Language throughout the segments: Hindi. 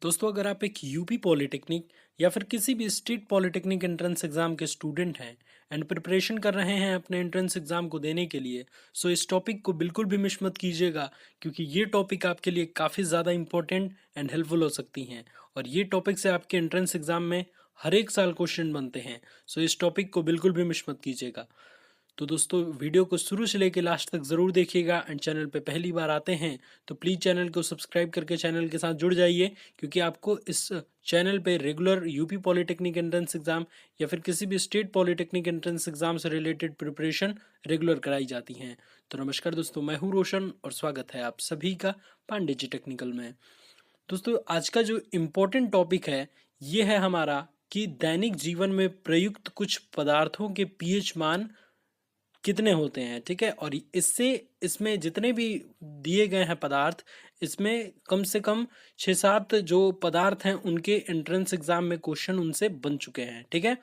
दोस्तों अगर आप एक यूपी पॉलिटेक्निक या फिर किसी भी स्टेट पॉलिटेक्निक एंट्रेंस एग्जाम के स्टूडेंट हैं एंड प्रिपरेशन कर रहे हैं अपने एंट्रेंस एग्जाम को देने के लिए, सो इस टॉपिक को बिल्कुल भी मिस मत कीजिएगा क्योंकि ये टॉपिक आपके लिए काफ़ी ज़्यादा इंपॉर्टेंट एंड हेल्पफुल हो सकती हैं। और ये टॉपिक से आपके एंट्रेंस एग्जाम में हर एक साल क्वेश्चन बनते हैं। सो इस टॉपिक को बिल्कुल भी मिस मत कीजिएगा। तो दोस्तों वीडियो को शुरू से लेकर लास्ट तक ज़रूर देखिएगा एंड चैनल पे पहली बार आते हैं तो प्लीज़ चैनल को सब्सक्राइब करके चैनल के साथ जुड़ जाइए क्योंकि आपको इस चैनल पे regular UP polytechnic entrance exam या फिर किसी भी स्टेट पॉलिटेक्निक एंट्रेंस एग्ज़ाम से रिलेटेड प्रिपरेशन रेगुलर कराई जाती हैं। तो नमस्कार दोस्तों, मैं हूँ रोशन और स्वागत है आप सभी का पांडे जी टेक्निकल में। दोस्तों आज का जो इम्पोर्टेंट टॉपिक है ये है हमारा कि दैनिक जीवन में प्रयुक्त कुछ पदार्थों के पीएच मान कितने होते हैं। ठीक है, और इससे इसमें जितने भी दिए गए हैं पदार्थ, इसमें कम से कम 6-7 जो पदार्थ हैं उनके एंट्रेंस एग्जाम में क्वेश्चन उनसे बन चुके हैं। ठीक है,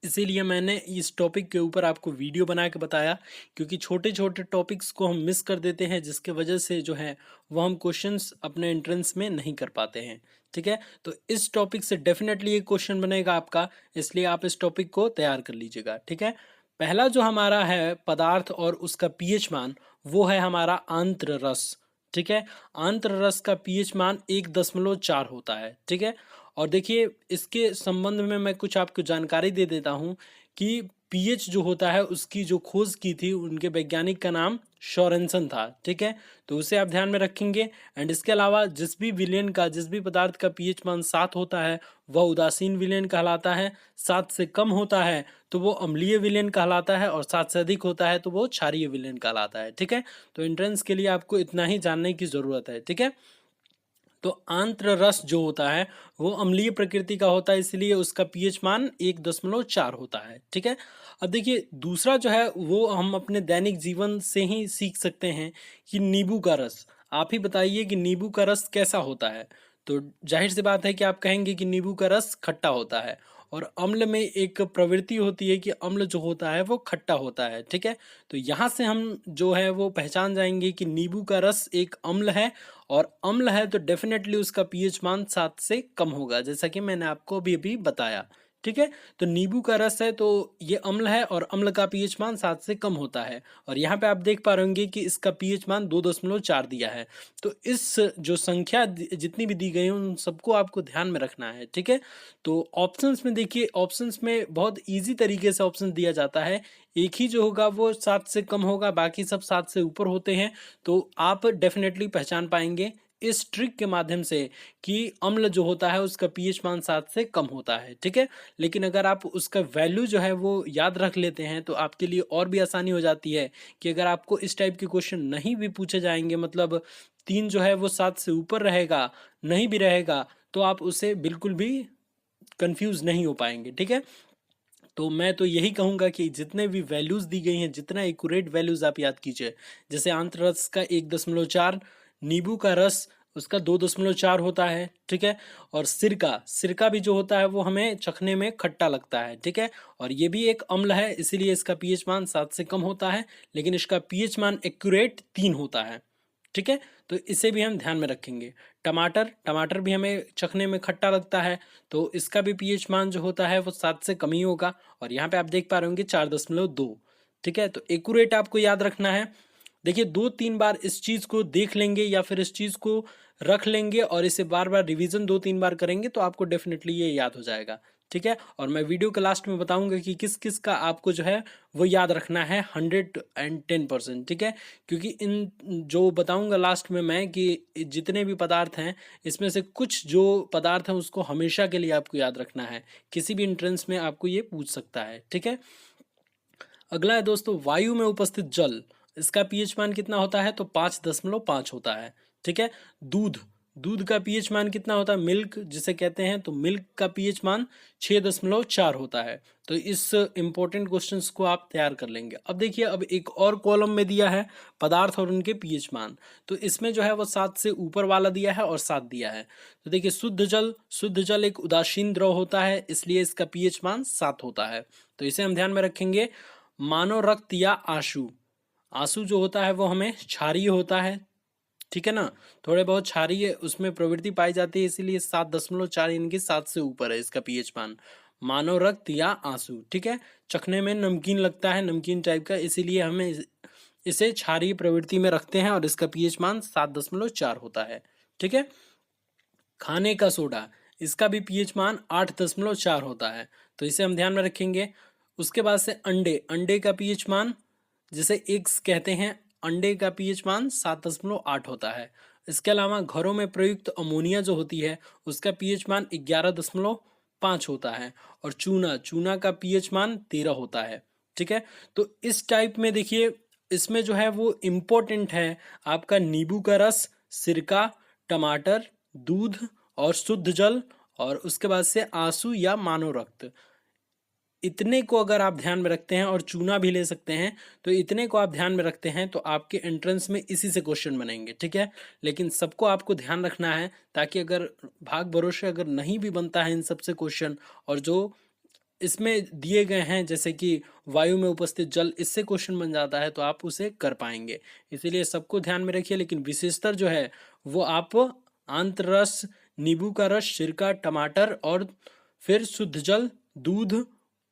इसीलिए मैंने इस टॉपिक के ऊपर आपको वीडियो बना के बताया क्योंकि छोटे छोटे टॉपिक्स को हम मिस कर देते हैं जिसके वजह से जो है वो हम क्वेश्चंस अपने एंट्रेंस में नहीं कर पाते हैं। ठीक है, तो इस टॉपिक से डेफिनेटली एक क्वेश्चन बनेगा आपका, इसलिए आप इस टॉपिक को तैयार कर लीजिएगा। ठीक है, पहला जो हमारा है पदार्थ और उसका पीएच मान वो है हमारा आंत्र रस। ठीक है, आंत्र रस का पीएच मान 1.4 होता है। ठीक है, और देखिए इसके संबंध में मैं कुछ आपको जानकारी दे देता हूँ कि पीएच जो होता है उसकी जो खोज की थी उनके वैज्ञानिक का नाम शोरेंसन था। ठीक है, तो उसे आप ध्यान में रखेंगे। एंड इसके अलावा जिस भी पदार्थ का पीएच मान 7 होता है वह उदासीन विलयन कहलाता है, 7 से कम होता है तो वो अम्लीय विलयन कहलाता है और 7 से अधिक होता है तो वो क्षारीय विलयन कहलाता है। ठीक है, तो एंट्रेंस के लिए आपको इतना ही जानने की जरूरत है। ठीक है, तो आंत्र रस जो होता है वो अम्लीय प्रकृति का होता है, इसलिए उसका पीएच मान 1.4 होता है। ठीक है, अब देखिए दूसरा जो है वो हम अपने दैनिक जीवन से ही सीख सकते हैं कि नींबू का रस। आप ही बताइए कि नींबू का रस कैसा होता है। तो जाहिर सी बात है कि आप कहेंगे कि नींबू का रस खट्टा होता है और अम्ल में एक प्रवृत्ति होती है कि अम्ल जो होता है वो खट्टा होता है। ठीक है, तो यहाँ से हम जो है वो पहचान जाएंगे कि नींबू का रस एक अम्ल है और अम्ल है तो डेफिनेटली उसका पीएच मान 7 से कम होगा, जैसा कि मैंने आपको अभी अभी बताया। ठीक है, तो नींबू का रस है तो ये अम्ल है और अम्ल का पीएच मान 7 से कम होता है और यहाँ पे आप देख पा रहे होंगे कि इसका पीएच मान 2.4 दिया है। तो इस जो संख्या जितनी भी दी गई है उन सबको आपको ध्यान में रखना है। ठीक है, तो ऑप्शंस में देखिए, ऑप्शंस में बहुत इजी तरीके से ऑप्शन दिया जाता है। एक ही जो होगा वो 7 से कम होगा, बाकी सब 7 से ऊपर होते हैं। तो आप डेफिनेटली पहचान पाएंगे इस ट्रिक के माध्यम से कि अम्ल जो होता है उसका पीएच मान 7 से कम होता है। ठीक है, लेकिन अगर आप उसका वैल्यू जो है वो याद रख लेते हैं तो आपके लिए और भी आसानी हो जाती है कि अगर आपको इस टाइप के क्वेश्चन नहीं भी पूछे जाएंगे, मतलब 3 जो है वो 7 से ऊपर रहेगा, नहीं भी रहेगा, तो आप उसे बिल्कुल भी कंफ्यूज नहीं हो पाएंगे। ठीक है, तो मैं तो यही कहूंगा कि जितने भी वैल्यूज दी गई हैं, जितना एक्यूरेट वैल्यूज आप याद कीजिए, जैसे आंत्र रस का 1.4, नींबू का रस उसका 2.4 होता है। ठीक है, और सिरका सिरका भी जो होता है वो हमें चखने में खट्टा लगता है। ठीक है, और ये भी एक अम्ल है इसीलिए इसका पीएच मान 7 से कम होता है, लेकिन इसका पीएच मान एक्यूरेट 3 होता है। ठीक है, तो इसे भी हम ध्यान में रखेंगे। टमाटर टमाटर भी हमें चखने में खट्टा लगता है तो इसका भी पीएच मान जो होता है वो 7 से कम ही होगा और यहाँ पे आप देख पा रहे होंगे 4.2। ठीक है, तो एक्यूरेट आपको याद रखना है। देखिए 2-3 बार इस चीज को देख लेंगे या फिर इस चीज को रख लेंगे और इसे बार बार रिवीजन 2-3 बार करेंगे तो आपको डेफिनेटली ये याद हो जाएगा। ठीक है, और मैं वीडियो के लास्ट में बताऊंगा कि किस किस का आपको जो है वो याद रखना है 110%। ठीक है, क्योंकि इन जो बताऊंगा लास्ट में मैं कि जितने भी पदार्थ हैं इसमें से कुछ जो पदार्थ हैं उसको हमेशा के लिए आपको याद रखना है, किसी भी एंट्रेंस में आपको ये पूछ सकता है। ठीक है, अगला है दोस्तों वायु में उपस्थित जल। इसका पीएच मान कितना होता है तो 5.5 होता है। ठीक है, दूध दूध का पीएच मान कितना होता है, मिल्क जिसे कहते हैं, तो मिल्क का पीएच मान 6.4 होता है। तो इस इंपॉर्टेंट क्वेश्चंस को आप तैयार कर लेंगे। अब देखिए, अब एक और कॉलम में दिया है पदार्थ और उनके पीएच मान, तो इसमें जो है वो 7 से ऊपर वाला दिया है और 7 दिया है। तो देखिए शुद्ध जल एक उदासीन द्रव होता है इसलिए इसका पीएच मान 7 होता है, तो इसे हम ध्यान में रखेंगे। मानव रक्त या आंसू, आंसू जो होता है वो हमें क्षारीय होता है। ठीक है ना। थोड़े बहुत क्षारीय उसमें प्रवृत्ति पाई जाती है, इसीलिए 7.4 यानी कि 7 से ऊपर है इसका पीएच मान। मानव रक्त या आंसू, ठीक है, चखने में नमकीन लगता है, नमकीन टाइप का, इसीलिए हमें इसे क्षारीय प्रवृत्ति में रखते हैं और इसका पीएच मान 7.4 होता है। ठीक है। खाने का सोडा, इसका भी पीएच मान 8.4 होता है, तो इसे हम ध्यान में रखेंगे। उसके बाद से अंडे, अंडे का पीएच मान जिसे एग्स कहते हैं, अंडे का पीएच मान 7.8 होता है। इसके अलावा घरों में प्रयुक्त अमोनिया जो होती है उसका पीएच मान 11.5 होता है। और चूना, चूना का पीएच मान 13 होता है। ठीक है। तो इस टाइप में देखिए, इसमें जो है वो इम्पोर्टेंट है आपका नींबू का रस, सिरका, टमाटर, दूध और शुद्ध जल, और उसके बाद से आंसू या मानव रक्त। इतने को अगर आप ध्यान में रखते हैं, और चूना भी ले सकते हैं, तो इतने को आप ध्यान में रखते हैं तो आपके एंट्रेंस में इसी से क्वेश्चन बनेंगे। ठीक है। लेकिन सबको आपको ध्यान रखना है, ताकि अगर भाग भरोसे अगर नहीं भी बनता है इन सबसे क्वेश्चन, और जो इसमें दिए गए हैं जैसे कि वायु में उपस्थित जल, इससे क्वेश्चन बन जाता है तो आप उसे कर पाएंगे। इसीलिए सबको ध्यान में रखिए, लेकिन विशेषतर जो है वो आप आंतरस, नींबू का रस, सिरका, टमाटर और फिर शुद्ध जल, दूध,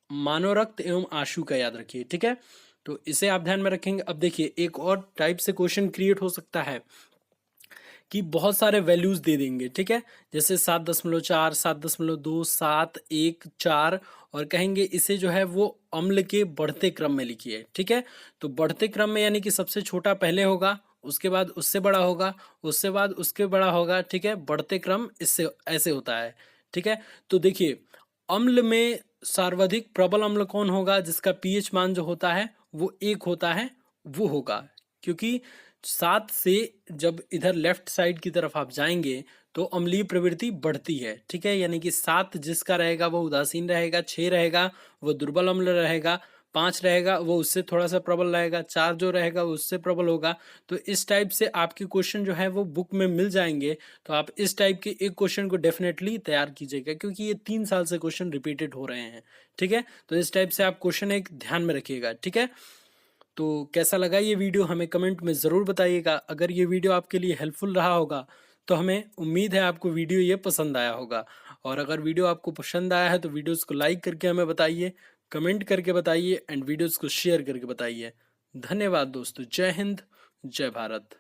मानव रक्त एवं आंसू का याद रखिए। ठीक है। तो इसे आप ध्यान में रखेंगे। अब देखिए, एक और टाइप से क्वेश्चन क्रिएट हो सकता है कि बहुत सारे वैल्यूज दे देंगे। ठीक है। जैसे 7.4, 7.2, 7, 1, 4, और कहेंगे इसे जो है वो अम्ल के बढ़ते क्रम में लिखिए। ठीक है। तो बढ़ते क्रम में यानी कि सबसे छोटा पहले होगा, उसके बाद उससे बड़ा होगा, उससे बाद उसके बड़ा होगा। ठीक है। बढ़ते क्रम इससे ऐसे होता है। ठीक है। तो देखिए, अम्ल में सर्वाधिक प्रबल अम्ल कौन होगा, जिसका पीएच मान जो होता है वो 1 होता है, वो होगा। क्योंकि 7 से जब इधर लेफ्ट साइड की तरफ आप जाएंगे तो अम्लीय प्रवृत्ति बढ़ती है। ठीक है। यानी कि 7 जिसका रहेगा वो उदासीन रहेगा, 6 रहेगा वो दुर्बल अम्ल रहेगा, 5 रहेगा वो उससे थोड़ा सा प्रबल रहेगा, 4 जो रहेगा वो उससे प्रबल होगा। तो इस टाइप से आपके क्वेश्चन जो है वो बुक में मिल जाएंगे। तो आप इस टाइप के एक क्वेश्चन को डेफिनेटली तैयार कीजिएगा, क्योंकि ये 3 साल से क्वेश्चन रिपीटेड हो रहे हैं। ठीक है। तो इस टाइप से आप क्वेश्चन एक ध्यान में रखिएगा। ठीक है। तो कैसा लगा ये वीडियो हमें कमेंट में ज़रूर बताइएगा। अगर ये वीडियो आपके लिए हेल्पफुल रहा होगा तो हमें उम्मीद है आपको वीडियो ये पसंद आया होगा। और अगर वीडियो आपको पसंद आया है तो वीडियोस को लाइक करके हमें बताइए, कमेंट करके बताइए एंड वीडियोस को शेयर करके बताइए। धन्यवाद दोस्तों। जय हिंद, जय भारत।